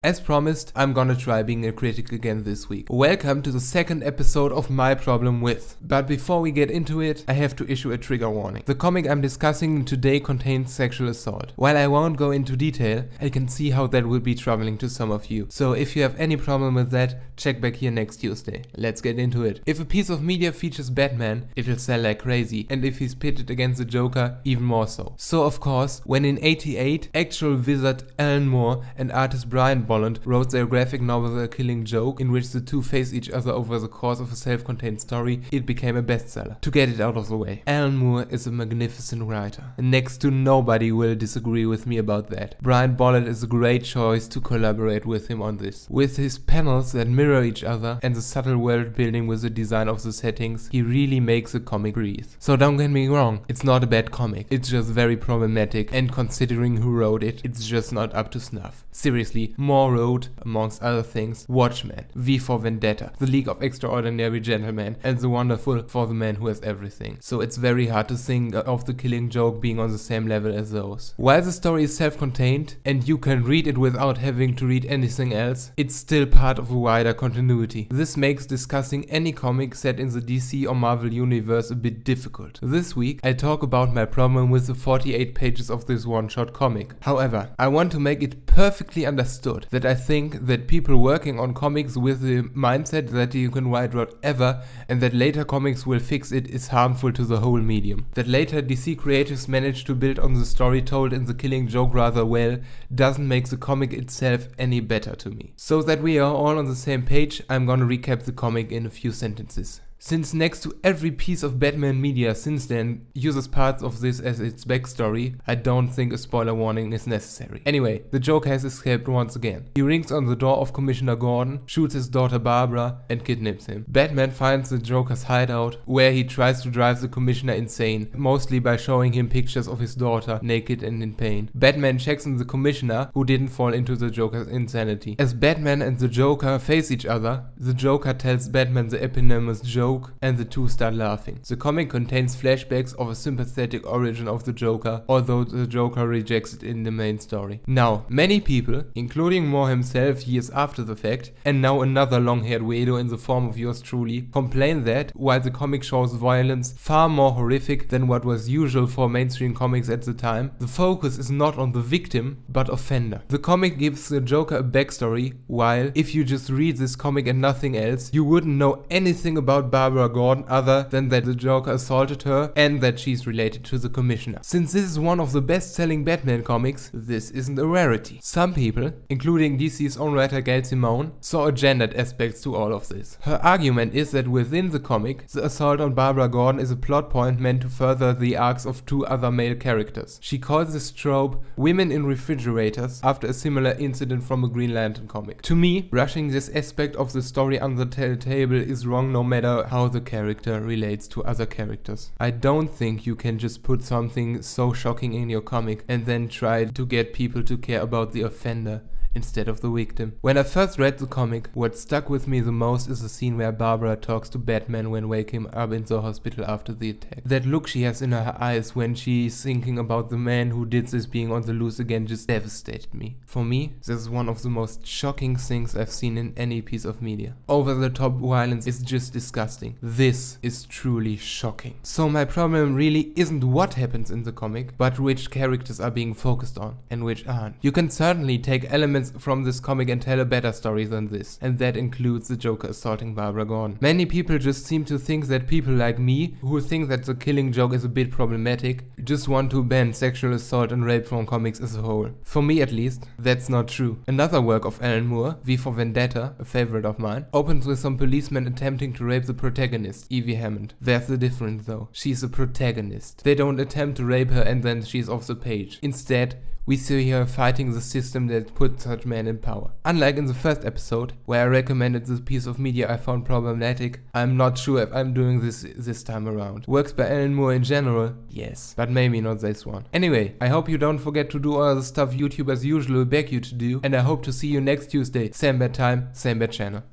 As promised, I'm gonna try being a critic again this week. Welcome to the second episode of My Problem With. But before we get into it, I have to issue a trigger warning. The comic I'm discussing today contains sexual assault. While I won't go into detail, I can see how that will be troubling to some of you. So if you have any problem with that, check back here next Tuesday. Let's get into it. If a piece of media features Batman, it'll sell like crazy, and if he's pitted against the Joker, even more so. So of course, when in '88, actual wizard Alan Moore and artist Brian Bolland wrote their graphic novel The Killing Joke, in which the two face each other over the course of a self-contained story, it became a bestseller. To get it out of the way, Alan Moore is a magnificent writer, and next to nobody will disagree with me about that. Brian Bolland is a great choice to collaborate with him on this. With his panels that mirror each other and the subtle world building with the design of the settings, he really makes the comic breathe. So don't get me wrong, it's not a bad comic, it's just very problematic, and considering who wrote it, it's just not up to snuff. Seriously, Moore wrote, amongst other things, Watchmen, V for Vendetta, The League of Extraordinary Gentlemen, and The Wonderful for the Man Who Has Everything. So it's very hard to think of The Killing Joke being on the same level as those. While the story is self-contained, and you can read it without having to read anything else, it's still part of a wider continuity. This makes discussing any comic set in the DC or Marvel universe a bit difficult. This week, I talk about my problem with the 48 pages of this one-shot comic. However, I want to make it perfectly understood that I think that people working on comics with the mindset that you can write whatever and that later comics will fix it is harmful to the whole medium. That later DC creatives managed to build on the story told in The Killing Joke rather well doesn't make the comic itself any better to me. So that we are all on the same page, I'm gonna recap the comic in a few sentences. Since next to every piece of Batman media since then uses parts of this as its backstory, I don't think a spoiler warning is necessary. Anyway, the Joker has escaped once again. He rings on the door of Commissioner Gordon, shoots his daughter Barbara, and kidnaps him. Batman finds the Joker's hideout, where he tries to drive the Commissioner insane, mostly by showing him pictures of his daughter, naked and in pain. Batman checks on the Commissioner, who didn't fall into the Joker's insanity. As Batman and the Joker face each other, the Joker tells Batman the eponymous joke, and the two start laughing. The comic contains flashbacks of a sympathetic origin of the Joker, although the Joker rejects it in the main story. Now, many people, including Moore himself years after the fact, and now another long-haired weirdo in the form of yours truly, complain that, while the comic shows violence far more horrific than what was usual for mainstream comics at the time, the focus is not on the victim, but offender. The comic gives the Joker a backstory, while, if you just read this comic and nothing else, you wouldn't know anything about Barbara Gordon other than that the Joker assaulted her and that she's related to the Commissioner. Since this is one of the best-selling Batman comics, this isn't a rarity. Some people, including DC's own writer Gail Simone, saw a gendered aspect to all of this. Her argument is that within the comic, the assault on Barbara Gordon is a plot point meant to further the arcs of two other male characters. She calls this trope women in refrigerators after a similar incident from a Green Lantern comic. To me, brushing this aspect of the story under the table is wrong no matter how the character relates to other characters. I don't think you can just put something so shocking in your comic and then try to get people to care about the offender instead of the victim. When I first read the comic, what stuck with me the most is the scene where Barbara talks to Batman when waking him up in the hospital after the attack. That look she has in her eyes when she's thinking about the man who did this being on the loose again just devastated me. For me, this is one of the most shocking things I've seen in any piece of media. Over-the-top violence is just disgusting. This is truly shocking. So my problem really isn't what happens in the comic, but which characters are being focused on and which aren't. You can certainly take elements from this comic and tell a better story than this, and that includes the Joker assaulting Barbara Gordon. Many people just seem to think that people like me, who think that The Killing Joke is a bit problematic, just want to ban sexual assault and rape from comics as a whole. For me at least, that's not true. Another work of Alan Moore, V for Vendetta, a favorite of mine, opens with some policemen attempting to rape the protagonist, Evie Hammond. There's the difference though. She's a protagonist. They don't attempt to rape her and then she's off the page. Instead, we see her fighting the system that put such men in power. Unlike in the first episode, where I recommended this piece of media I found problematic, I'm not sure if I'm doing this time around. Works by Alan Moore in general, yes, but maybe not this one. Anyway, I hope you don't forget to do all the stuff YouTube as usual beg you to do, and I hope to see you next Tuesday, same bad time, same bad channel.